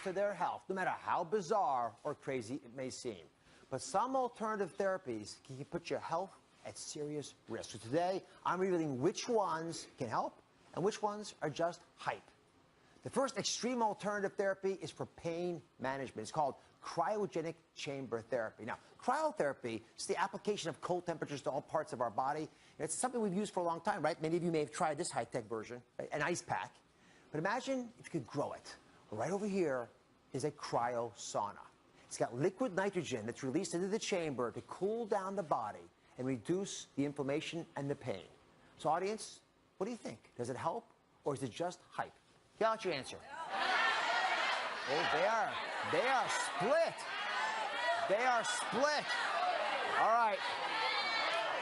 to their health, no matter how bizarre or crazy it may seem. But some alternative therapies can put your health at serious risk. So today, I'm revealing which ones can help and which ones are just hype. The first extreme alternative therapy is for pain management. It's called cryogenic chamber therapy. Now, cryotherapy is the application of cold temperatures to all parts of our body. It's something we've used for a long time, right? Many of you may have tried this high-tech version, right? An ice pack. But imagine if you could grow it. Right over here is a cryo sauna. It's got liquid nitrogen that's released into the chamber to cool down the body and reduce the inflammation and the pain. So, audience, what do you think? Does it help, or is it just hype? Yell out your answer. Oh, they are split. They are split. All right.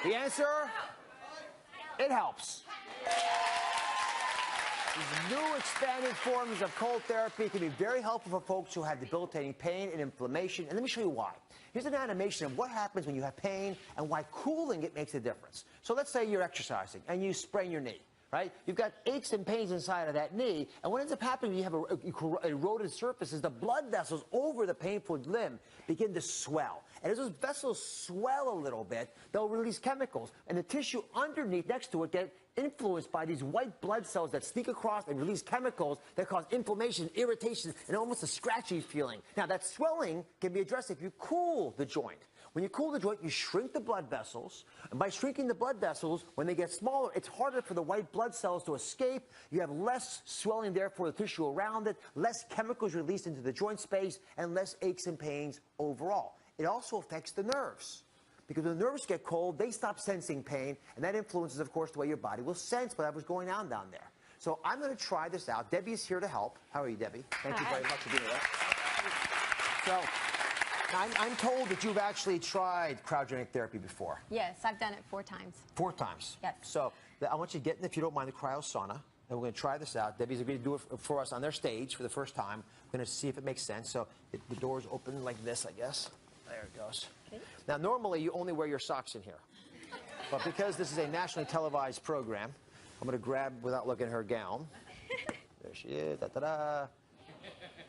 The answer, it helps. These new expanded forms of cold therapy can be very helpful for folks who have debilitating pain and inflammation. And let me show you why. Here's an animation of what happens when you have pain and why cooling it makes a difference. So let's say you're exercising and you sprain your knee. Right? You've got aches and pains inside of that knee, and what ends up happening when you have eroded surfaces, the blood vessels over the painful limb begin to swell. And as those vessels swell a little bit, they'll release chemicals, and the tissue underneath next to it get influenced by these white blood cells that sneak across and release chemicals that cause inflammation, irritation, and almost a scratchy feeling. Now, that swelling can be addressed if you cool the joint. When you cool the joint, you shrink the blood vessels. And by shrinking the blood vessels, when they get smaller, it's harder for the white blood cells to escape. You have less swelling, therefore, the tissue around it, less chemicals released into the joint space, and less aches and pains overall. It also affects the nerves. Because when the nerves get cold, they stop sensing pain, and that influences, of course, the way your body will sense whatever's going on down there. So I'm going to try this out. Debbie is here to help. How are you, Debbie? Thank you very much for being with us. So I'm told that you've actually tried cryogenic therapy before. Yes, I've done it 4 times. 4 times? Yes. So I want you to get in, if you don't mind, the cryo sauna. And we're going to try this out. Debbie's agreed to do it for us on their stage for the first time. We're going to see if it makes sense. So the door's open like this, I guess. There it goes. Okay. Now, normally, you only wear your socks in here. But because this is a nationally televised program, I'm going to grab, without looking at her gown. There she is. Da-da-da.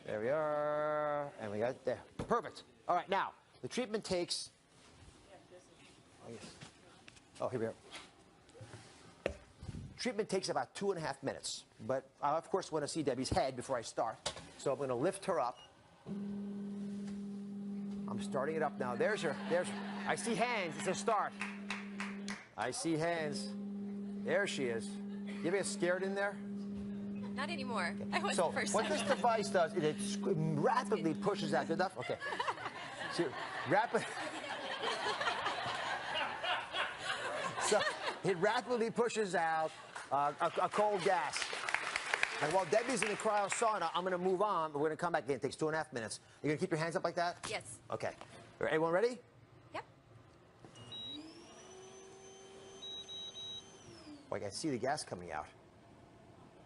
There we are. And we got it there. Perfect. All right, now, the treatment takes... Oh, here we are. Treatment takes about 2.5 minutes. But I, of course, want to see Debbie's head before I start. So I'm going to lift her up. I'm starting it up now. There's I see hands. It's a start. I see hands. There she is. You ever get scared in there? Not anymore. I was so the first what time. this device does is it rapidly pushes out. Good enough? Okay. So so it rapidly pushes out a cold gas. And while Debbie's in the cryo sauna, I'm going to move on. We're going to come back again. It takes 2.5 minutes. You're going to keep your hands up like that? Yes. Okay. Everyone ready? Yep. Oh, I can see the gas coming out.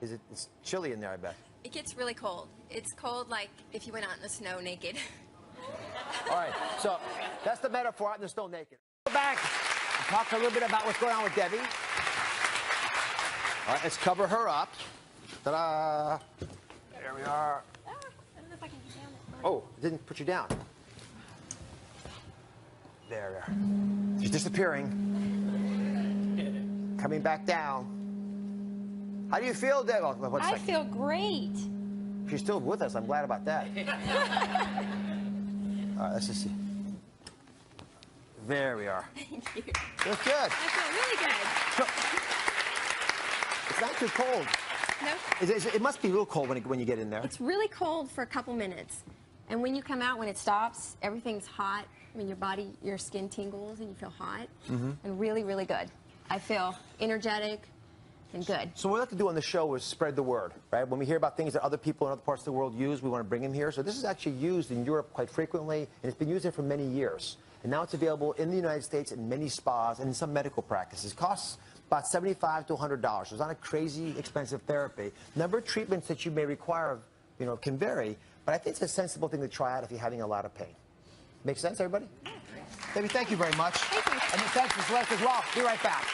It's chilly in there, I bet. It gets really cold. It's cold like if you went out in the snow naked. All right. So that's the metaphor, out in the snow naked. Go back and talk a little bit about what's going on with Debbie. All right, let's cover her up. Ta-da! There we are. I don't know if I can get down it. Oh, it didn't put you down. There we are. She's disappearing. Coming back down. How do you feel, Debbie? Oh, I feel great. If you're still with us, I'm glad about that. All right, let's just see. There we are. Thank you. That's good. I feel really good. So, it's not too cold. No. It must be real cold when you get in there. It's really cold for a couple minutes. And when you come out, when it stops, everything's hot. I mean, your skin tingles and you feel hot. And really, really good. I feel energetic and good. So what we like to do on the show is spread the word, right? When we hear about things that other people in other parts of the world use, we want to bring them here. So this is actually used in Europe quite frequently, and it's been used there for many years. And now it's available in the United States in many spas and in some medical practices. It costs about $75 to $100. So it's not a crazy expensive therapy. Number of treatments that you may require, can vary, but I think it's a sensible thing to try out if you're having a lot of pain. Make sense, everybody? Baby, thank you very much. Thank you. And thanks for Celeste as well. Be right back.